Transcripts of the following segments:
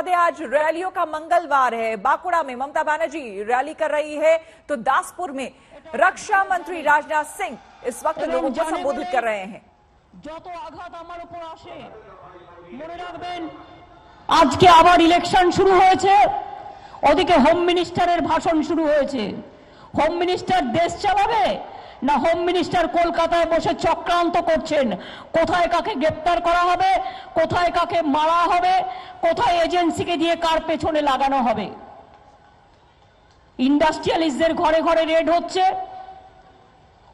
दें, आज रैलियों का मंगलवार है। बांकुड़ा में ममता बनर्जी रैली कर रही है तो दासपुर में रक्षा मंत्री राजनाथ सिंह इस वक्त लोगों को संबोधित कर रहे हैं। যত আঘাত আমার উপর আসে মনে রাখবেন, আজকে আবার ইলেকশন শুরু হয়েছে, ওদিকে হোম মিনিস্টারের ভাষণ শুরু হয়েছে। হোম মিনিস্টার দেশ চালাবে না হোম মিনিস্টার কলকাতায় বসে চক্রান্ত করছেন? কোথায় কাকে গ্রেফতার করা হবে, কোথায় কাকে মারা হবে, কোথায় এজেন্সিকে দিয়ে কার পেছনে লাগানো হবে? ইন্ডাস্ট্রিয়ালিস্টদের ঘরে ঘরে রেড হচ্ছে,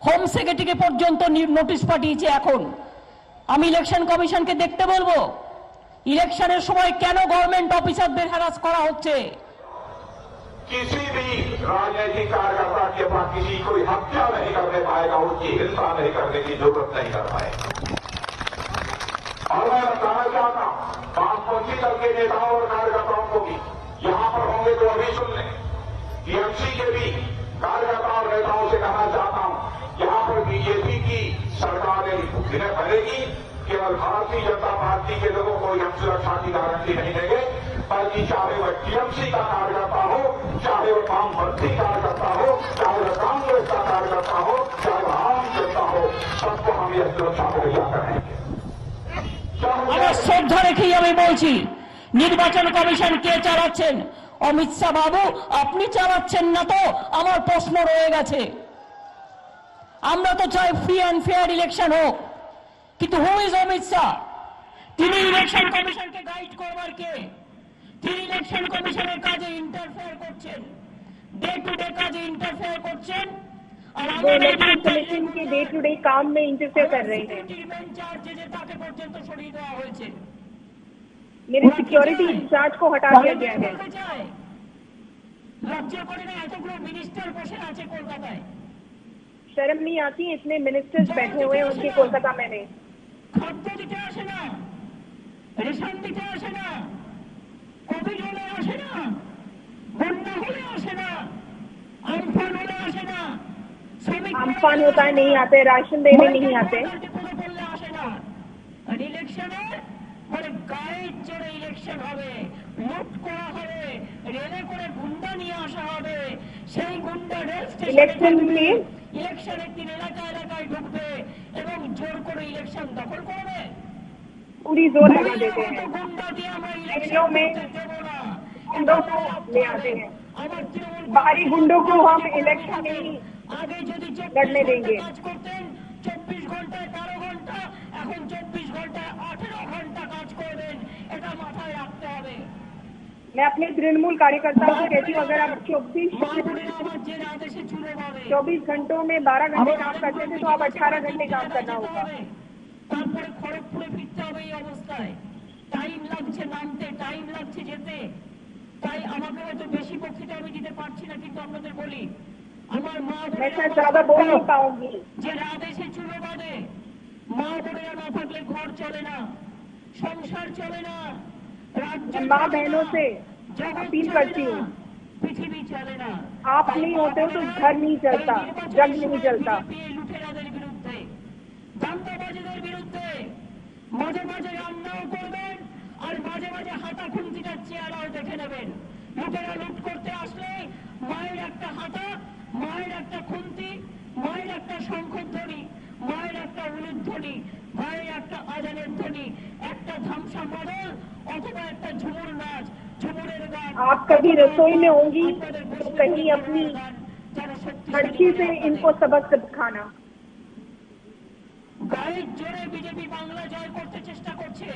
হোম সেক্রেটারিকে পর্যন্ত নোটিশ পাঠিয়েছে। এখন আমি ইলেকশন কমিশনকে দেখতে বলবো, ইলেকশনের সময় কেন গভর্নমেন্ট অফিসারদের হ্যারাস করা হচ্ছে। किसी भी राजनीतिक कार्यकर्ता के पास किसी कोई हत्या नहीं करने पाएगा, उसकी हिंसा नहीं करने की जरूरत नहीं कर पाएगा। और मैं बताना चाहता हूं वामपंथी दल के नेताओं और कार्यकर्ताओं को भी यहां पर होंगे तो अभी सुन लें। टीएमसी के भी कार्यकर्ता और नेताओं से कहना चाहता हूं, यहां पर बीजेपी की सरकार दिने भरेगी, केवल भारतीय जनता पार्टी के लोगों को हम सुरक्षा की गारंटी नहीं देंगे, बल्कि चाहे वह टीएमसी का कार्यकर्ता हो, चाहे वह वामपंथी कार्यकर्ता हो, चाहे वह कांग्रेस का कार्यकर्ता हो, चाहे वह आम जनता हो, सबको हम यह सुरक्षा मुहैया करेंगे। শ্রদ্ধা রেখেই আমি বলছি, নির্বাচন কমিশন কে চালাচ্ছেন? অমিত শাহ বাবু আপনি চালাচ্ছেন না তো? আমার প্রশ্ন রয়ে গেছে। আমরা তো চাই ফ্রি অ্যান্ড ফেয়ার ইলেকশন হোক, কিন্তু হু ইজ অমিত শাহ? তিনি ইলেকশন কমিশনকে গাইড করবার কে? তিনি ইলেকশন কমিশনের কাজে ইন্টারফেয়ার করছেন, ডে টু ডে কাজে ইন্টারফেয়ার করছেন, আর इलेक्शन कमीशन के डे टू डे काम में इंटरफेयर कर रहे हैं। তাকে পর্যন্ত সরিয়ে দেওয়া হয়েছে। मेरे सिक्योरिटी इंचार्ज को हटा दिया गया है। লজ্জা করে না এতগুলো মিনিস্টার বসে আছে কলকাতায়? शर्म नहीं आती? इतने मिनिस्टर्स बैठे हुए हैं उनके कोलकाता में। খাদ্য দিতে আসে না, রেশন দিতে আসে না, কোভিড হলে আসে না, বন্যা হলে আসে না, আমফান হলে আসে না, अम्फान होता है नहीं आते, राशन देने नहीं आते। আসে না। আর ইলেকশনে মানে গায়ে চড়ে ইলেকশন হবে, লুট করা হবে, রেলে করে গুন্ডা নিয়ে আসা হবে, সেই গুন্ডা রেল इलेक्शन में ইলেকশন একদিন এলাকায় এলাকায় ঢুকবে এবং জোর করে ইলেকশন দখল করবে। पूरी जोर लगा देते हैं, গুন্ডা দিয়ে আমরা रेलों में দেবো না। गुंडों को ले आते हैं। আমার তৃণমূল बाहरी गुंडों को हम इलेक्शन नहीं আগে যদি लड़ने देंगे। কাজ করতেন 24 ঘন্টায় 12 ঘন্টা, এখন 24 ঘন্টায় 18 ঘন্টা কাজ করবেন, এটা মাথায় রাখতে হবে। मैं अपने तृणमूल कार्यकर्ताओं से कहती हूँ, अगर आप 24 घंटों में 12 घंटे काम करते थे तो आप 18 घंटे काम करना होगा। তারপরে খড়গপুরে ফিরতে হবে এই অবস্থায়। টাইম লাগছে নামতে, টাইম লাগছে যেতে। তাই আমাকে হয়তো বেশি বক্তৃতা আমি দিতে পারছি না, কিন্তু আপনাদের বলি আমার মা मैं शायद ज्यादा बोल नहीं पाऊंगी। যে রাত এসে চুলো বাঁধে, মা বোনেরা না থাকলে ঘর চলে না, সংসার চলে না, রাজ্য माँ बहनों से अपील करती हूँ, পৃথিবী চলে না। आप नहीं होते हो तो घर नहीं चलता, जग नहीं चलता। লুটেরাদের বিরুদ্ধে, দাঙ্গাবাজীদের বিরুদ্ধে মাঝে মাঝে রান্নাও করবেন আর মাঝে মাঝে হাতা খুন্তিটার চেহারাও দেখে নেবেন। লুটেরা লুট করতে আসলে মায়ের একটা হাতা, মায়ের একটা খুন্তি, মায়ের একটা শঙ্খধ্বনি, মায়ের একটা উলুধ্বনি, মায়ের একটা আজানের ধ্বনি, একটা ধামসা মডেল অথবা একটা ঝুমুর নাচ, ঝুমুরের গান। आप कभी रसोई में होंगी तो कहीं अपनी लड़की से इनको सबक सिखाना। গায়ের জোরে বিজেপি বাংলা জয় করতে চেষ্টা করছে।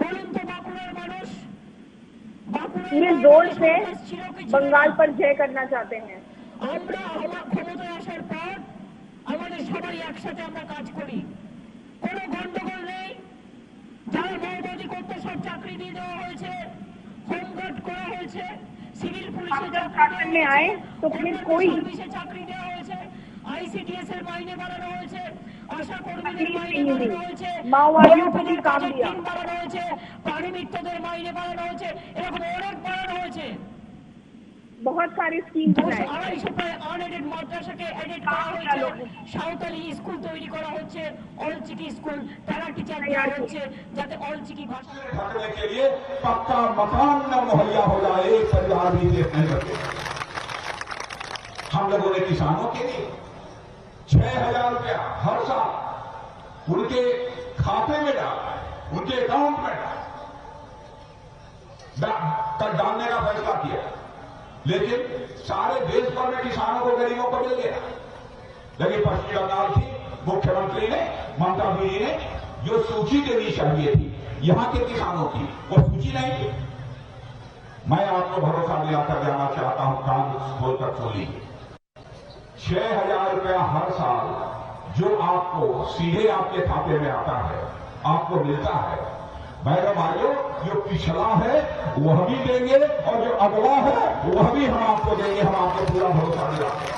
বলুন তো বাঁকুড়ার মানুষ पूरे जोर से बंगाल पर जय करना चाहते हैं। আমরা আমার ক্ষমতায় আসার পর আমাদের সবাই একসাথে আমরা কাজ করি, কোনো গন্ডগোল নেই। যারা মাওবাদী করতে সব চাকরি দিয়ে দেওয়া হয়েছে, হোমগার্ড করা হয়েছে, সিভিল পুলিশে शासन में आए तो फिर कोई চাকরি দেওয়া হয়েছে, आईसीडीएस এর মাইনে বাড়ানো হয়েছে, আশা কর্মীদের মাইনে বাড়ানো হয়েছে, माओवादियों को भी काम दिया। বাড়ানো হয়েছে, প্রাণী মিত্রদের মাইনে বাড়ানো হয়েছে, এরকম অনেক বাড়ানো হয়েছে। बहुत सारे स्कीम बनाए। 250 প্রায় আনএডেড মাদ্রাসাকে এডেড করা হয়েছে, সাঁওতালি স্কুল তৈরি করা হচ্ছে, অলচিকি স্কুল, প্যারা টিচার দেওয়া হচ্ছে যাতে অলচিকি ভাষা रखने के लिए पक्का मकान न मुहैया हो जाए, एक परिवार भी देख नहीं सके। हम लोगों ने किसानों के लिए 6,000 रुपया हर साल उनके खाते में डाला, उनके अकाउंट में तक डालने का फैसला किया, लेकिन सारे देश भर में किसानों को, गरीबों को मिल गया। लेकिन पश्चिम बंगाल की मुख्यमंत्री ने, ममता दीदी ने जो सूची देनी चाहिए थी यहां के किसानों की, वो सूची नहीं थी। मैं आपको भरोसा दिलाकर जाना चाहता हूं, कान खोलकर सुन लीजिए। 6,000 रुपया हर साल जो आपको सीधे आपके खाते में आता है, आपको मिलता है। मेरे भाइयों, जो पिछला है वह भी देंगे और जो अगला है वह भी हम आपको देंगे, हम आपको पूरा भरोसा दिलाते हैं।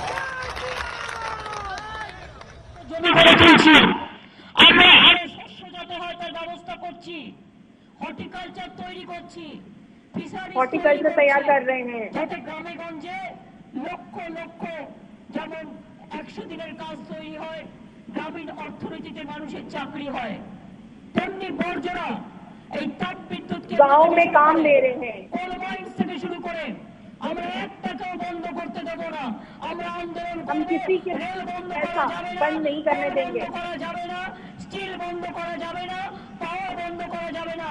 জমি করে তুলছি, আমরা আরো শস্য যাতে হয় তার ব্যবস্থা করছি, হর্টিকালচার তৈরি করছি, ফিশারি हॉर्टिकल्चर तैयार कर रहे हैं। যাতে গ্রামে গঞ্জে লক্ষ লক্ষ যেমন 100 দিনের কাজ তৈরি হয়, গ্রামীণ অর্থনীতিতে মানুষের চাকরি হয়, তেমনি বর্জনা এই তাপ বিদ্যুৎ गांव में काम ले रहे हैं। কোল মাইন্স থেকে শুরু করে আমরা এক টাকাও বন্ধ করতে দেব না। আমরা আন্দোলন हम করব, किसी के রেল বন্ধ पैसा করা যাবে না, बंद नहीं करने রেল देंगे। বন্ধ করা যাবে না, স্টিল বন্ধ করা যাবে না, পাওয়ার বন্ধ করা যাবে না।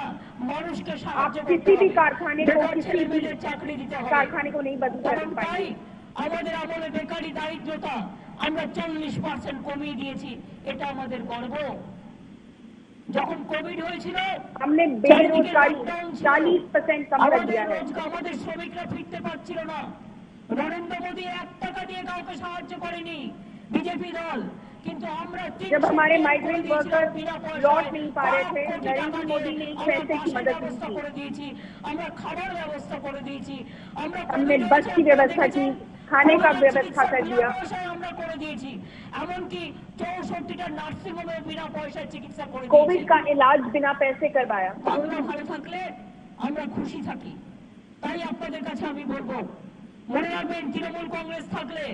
মানুষকে आप সাহায্য किसी করতে भी হবে, कारखाने को, বেকার किसी भी ছেলেমেয়েদের চাকরি দিতে হবে। कारखाने को नहीं बंद कर যেমন তাই पाएंगे। আমাদের আমলে বেকারি দারিদ্রতা আমরা 40% কমিয়ে দিয়েছি, এটা আমাদের গর্ব। যখন কোভিড হয়েছিল हमने बेरोजगारी 40% कम कर दिया है। আমাদের শ্রমিকরা ফিরতে পারছিল না। নরেন্দ্র মোদী 1 টাকা দিয়ে কাউকে সাহায্য করেনি, বিজেপি দল, কিন্তু আমরা जब हमारे माइग्रेंट वर्कर्स लौट नहीं पा रहे थे, नरेंद्र मोदी ने एक पैसे की मदद दी ব্যবস্থা थी। করে দিয়েছি, আমরা খাবার ব্যবস্থা করে দিয়েছি, আমরা हमने बस की व्यवस्था की, खाने का व्यवस्था कर दिया। আমরা করে দিয়েছি, এমনকি 64টা নার্সিং হোমে বিনা পয়সায় চিকিৎসা করে कोविड দিয়েছি। का इलाज बिना पैसे करवाया। বাংলা ভালো থাকলে আমরা খুশি থাকি। তাই আপনাদের কাছে আমি বলবো, মনে রাখবেন তৃণমূল কংগ্রেস থাকলে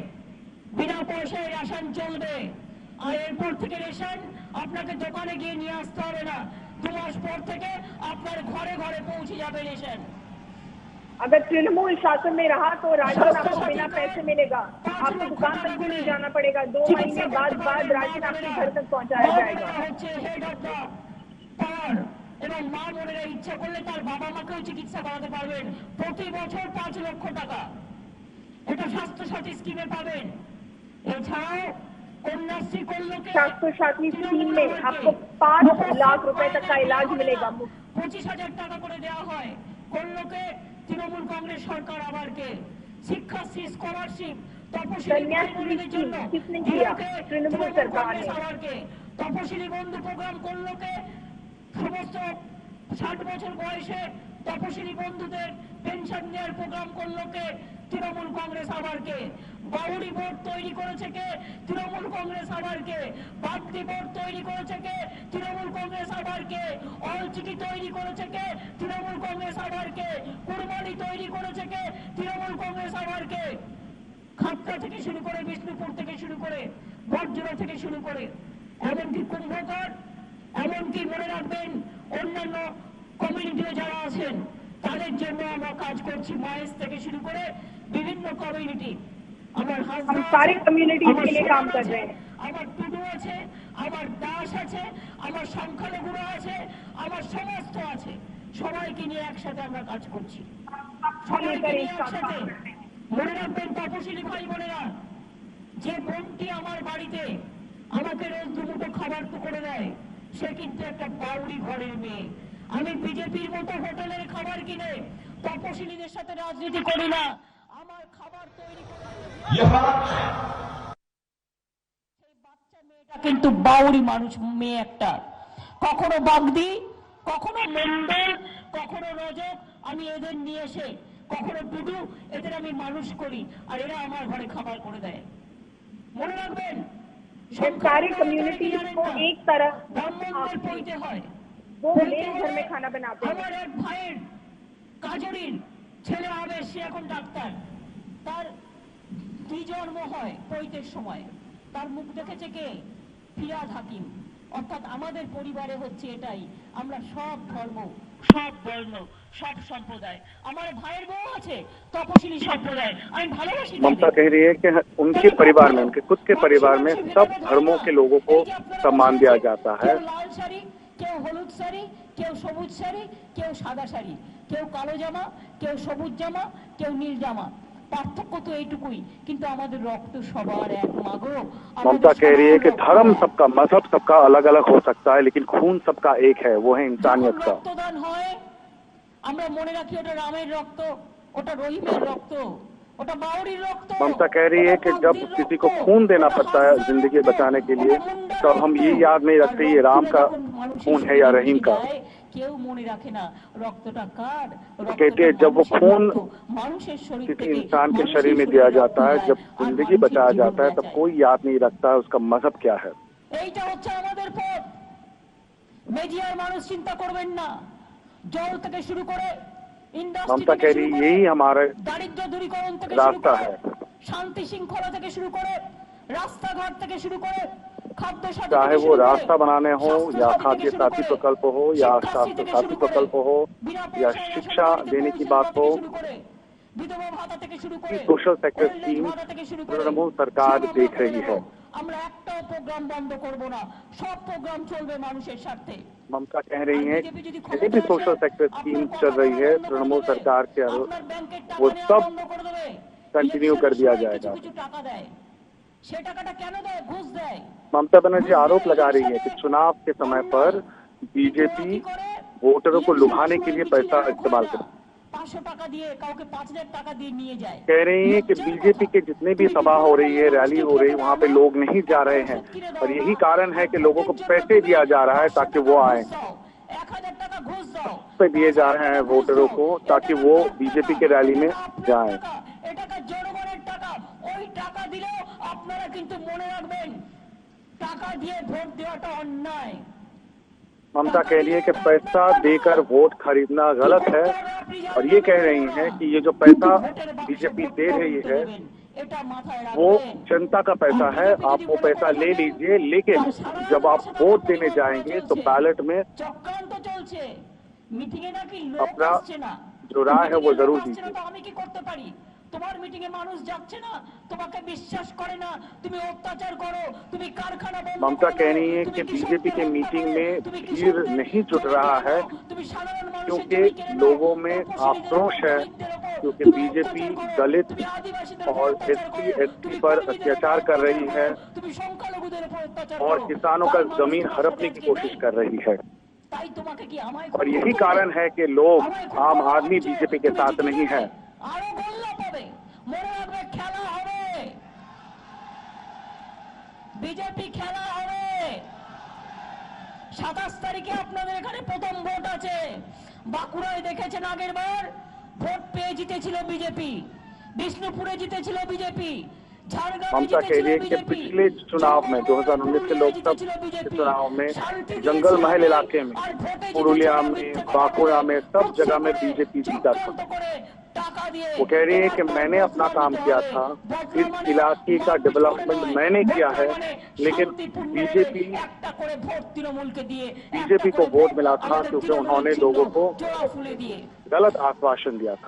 বিনা পয়সায় রেশন চলবে। আর এরপর থেকে রেশন আপনাকে দোকানে গিয়ে নিয়ে আসতে হবে না, 2 মাস পর থেকে আপনার ঘরে ঘরে পৌঁছে যাবে রেশন। अगर तृणमूल शासन में रहा तो राशन आपको बिना पैसे मिलेगा, आपको दुकान तक भी नहीं जाना पड़ेगा। 2 महीने बाद राशन आपके घर तक पहुंचाया जाएगा। হচ্ছে হেড অফ দ্য পাওয়ার, এবং মা বোনেরা ইচ্ছা করলে তার বাবা মাকেও চিকিৎসা করাতে পারবেন প্রতি বছর 5 লক্ষ টাকা। এটা স্বাস্থ্য সাথী স্কিমে পাবেন। এছাড়াও কন্যাশ্রী করলোকে स्वास्थ्य साथी स्कीम में आपको 5 लाख रुपए तक का इलाज मिलेगा। 25,000 টাকা করে দেওয়া হয় করলোকে তৃণমূল কংগ্রেস সরকার আবারকে। শিক্ষাশ্রী স্কলারশিপ তপশিলি कन्याश्री জন্য स्कीम किसने किया? तृणमूल सरकार ने। আবারকে তপশিলি বন্ধু প্রোগ্রাম করলোকে সমস্ত 60 বছর বয়সে তপশিলি বন্ধুদের পেনশন দেওয়ার প্রোগ্রাম করলোকে তৃণমূল কংগ্রেস আবারকে। বাউরি বোর্ড তৈরি করেছে কে? তৃণমূল কংগ্রেস আবারকে। বাগদি বোর্ড তৈরি করেছে কে? তৃণমূল কংগ্রেস আবারকে। অলচিকি তৈরি করেছে কে? তৃণমূল কংগ্রেস আবারকে। কুরবানি তৈরি করেছে কে? তৃণমূল কংগ্রেস আবারকে। খাতড়া থেকে শুরু করে, বিষ্ণুপুর থেকে শুরু করে, বর্জনা থেকে শুরু করে, এমনকি কুম্ভকর, এমনকি মনে রাখবেন অন্যান্য কমিউনিটিও যারা আছেন তাদের জন্য আমরা কাজ করছি। মহেশ থেকে শুরু করে বিভিন্ন কমিউনিটি, আমার हम सारे कम्युनिटीज के लिए काम कर रहे हैं। আমার টুডু আছে, আমার দাস আছে, আমার সংখ্যালঘুরা আছে, আমার সমস্ত আছে, সবাইকে নিয়ে একসাথে আমরা কাজ করছি। সবাইকে নিয়ে একসাথে মনে রাখবেন তপশিলি ভাই বোনেরা, যে বোনটি আমার বাড়িতে আমাকে রোজ দুমুঠো খাবার তো করে দেয়, সে কিন্তু একটা বাউরি ঘরের মেয়ে। আমি বিজেপির মতো হোটেলের খাবার কিনে তপশিলীদের সাথে রাজনীতি করি না। আমার খাবার তৈরি করে সেই বাচ্চা মেয়েটা কিন্তু বাউরি মানুষ, মেয়ে একটা। কখনো বাগদি, কখনো মন্ডল, কখনো রজক, আমি এদের নিয়ে এসে কখনো টুডু, এদের আমি মানুষ করি আর এরা আমার ঘরে খাবার করে দেয়। মনে রাখবেন ये सारी कम्युनिटीज को एक तरह ব্রাহ্মণদের পইতে হয়, वो मेरे घर में खाना बनाते हैं। আমার এক ভাইয়ের কাজরির ছেলে হবে, সে এখন ডাক্তার। তার দ্বিজন্ম হয় পৈতের সময়, তার মুখ দেখেছে কে? ফিরাদ হাকিম। অর্থাৎ আমাদের পরিবারে হচ্ছে এটাই, আমরা সব ধর্ম, সব বর্ণ, সব সম্প্রদায়। আমার ভাইয়ের বউ আছে তপশিলি সম্প্রদায়, আমি ভালোবাসি। ममता कह रही है कि उनके परिवार में, उनके खुद के परिवार में सब धर्मों के लोगों को सम्मान दिया जाता है। কেউ লাল শাড়ি, কেউ হলুদ শাড়ি, কেউ সবুজ শাড়ি, কেউ সাদা শাড়ি, কেউ কালো জামা, কেউ সবুজ জামা, কেউ নীল জামা। পার্থক্য তো এইটুকুই, কিন্তু আমাদের রক্ত সবার এক মাগো। ममता कह रही है कि धर्म सबका, मजहब सबका अलग अलग हो सकता है, लेकिन खून सबका एक है, वो है इंसानियत का। রক্তদান হয় আমরা মনে রাখি ওটা রামের রক্ত, ওটা রহিমের রক্ত, ওটা বাউরির রক্ত। ममता कह रही है कि जब किसी को खून देना पड़ता है जिंदगी बचाने के लिए, तब हम ये याद नहीं रखते ये राम का खून है या रहीम का। কেউ মনে রাখে না রক্তটা কার। कहते हैं जब वो खून মানুষের শরীর किसी থেকে इंसान के शरीर में दिया जाता है, जब जिंदगी बचाया जाता है, तब कोई याद नहीं रखता है उसका मजहब क्या है। এইটা হচ্ছে আমাদের পথ। মেজিয়ার মানুষ চিন্তা করবেন না, জল থেকে শুরু করে ममता कह रही यही हमारा দারিদ্র দূরীকরণ থেকে শুরু रास्ता করে, है। শান্তি শৃঙ্খলা থেকে শুরু করে, রাস্তাঘাট থেকে শুরু করে, খাদ্য সাথী चाहे থেকে वो শুরু করে, रास्ता बनाने हो স্বাস্থ্য या সাথী खाद्य থেকে শুরু साथी করে, प्रकल्प हो या শিক্ষাশ্রী स्वास्थ्य থেকে साथी শুরু করে, प्रकल्प हो বিনা या পয়সায় शिक्षा রাসায়নিক देने की সেবা बात থেকে हो, শুরু করে, বিধবা ভাতা থেকে শুরু করে, social sector old age scheme ভাতা থেকে शुरू করে, तृणमूल सरकार সব আমরা देख করে रही দেব। है। আমরা একটাও প্রোগ্রাম বন্ধ করব না, সব প্রোগ্রাম চলবে মানুষের স্বার্থে। ममता कह रही है जितनी भी सोशल सेक्टर स्कीम चल रही है तृणमूल सरकार के আপনার ব্যাংকের টাকা वो নেওয়া सब বন্ধ করে দেবে। कंटिन्यू कर दिया ইলেকশনের সময় जाएगा। কিছু কিছু টাকা দেয়, সে টাকাটা কেন দেয়? ঘুষ দেয়। ममता बनर्जी आरोप लगा रही है कि चुनाव के समय पर बीजेपी वोटरों को लुभाने के लिए पैसा इस्तेमाल करती है। 500 টাকা দিয়ে কাউকে 5000 টাকা দিয়ে নিয়ে যায়। कह रही है कि बीजेपी के जितने भी सभा हो रही है, रैली हो रही है, वहाँ पे लोग नहीं जा रहे हैं और यही कारण है कि लोगों को पैसे दिया जा रहा है ताकि वो आए। 1000 টাকা ঘুষ দাও, पे दिए जा रहे हैं वोटरों को ताकि वो बीजेपी के रैली में जाएं। এটা জনগণের টাকা, ওই টাকা দিলেও আপনারা কিন্তু মনে রাখবেন টাকা দিয়ে ভোট দেওয়াটা অন্যায়। ममता कह रही है कि पैसा देकर वोट खरीदना गलत है और ये कह रही हैं कि ये जो पैसा बीजेपी दे रही है এটা মাথায় वो রাখবেন। जनता का पैसा है, आप वो पैसा ले लीजिए, लेकिन जब आप वोट देने जाएंगे तो बैलेट में চক্রান্ত চলছে, মিটিং এ নাকি লোক अपना আসছে না। जो राय है वो जरूर আসছে না दीजिए। তো আমি কি করতে পারি? তোমার মিটিং এ মানুষ যাচ্ছে না, তোমাকে বিশ্বাস করে না, তুমি অত্যাচার করো, তুমি কারখানা বন্ধ ममता করো, कह रही है তুমি कि কৃষকদের बीजेपी के হত্যা मीटिंग করো, में তুমি भीड़ কৃষকদের नहीं जुट জমি रहा है কেড়ে নাও, তুমি সাধারণ মানুষের क्योंकि জমি কেড়ে নাও, लोगों में তপশিলীদের आक्रोश है, দলিতদের ওপর क्योंकि তুমি बीजेपी অত্যাচার করো, दलित তুমি আদিবাসীদের ওপর और অত্যাচার SC, করো, ST তুমি पर কর্মীদের अत्याचार ওপর कर रही অত্যাচার है করো, তুমি সংখ্যালঘুদের ওপর অত্যাচার और করো, किसानों का তাই মানুষ जमीन তোমার हड़पने সাথে की कोशिश নেই। कर रही है। তাই তোমাকে কি আমায় और यही कारण है कि लोग आम आदमी बीजेपी के साथ नहीं है। আরো গোল্লা পাবে, মনে রাখবে খেলা হবে, বিজেপি খেলা হবে। 27 তারিখে আপনাদের এখানে প্রথম ভোট আছে। বাঁকুড়ায় দেখেছেন আগের বার ভোট পেয়ে জিতেছিল বিজেপি, বিষ্ণুপুরে জিতেছিল বিজেপি, ममता कह रही है कि पिछले चुनाव में 2019 के लोकसभा के चुनाव में जंगल महल इलाके में, पुरुलिया में, बांकुड़ा में, सब जगह में बीजेपी जीता था। वो कह रही है कि मैंने अपना काम किया था, इस इलाके का डेवलपमेंट मैंने किया है, लेकिन बीजेपी को वोट मिला था क्योंकि उन्होंने लोगों को गलत आश्वासन दिया था।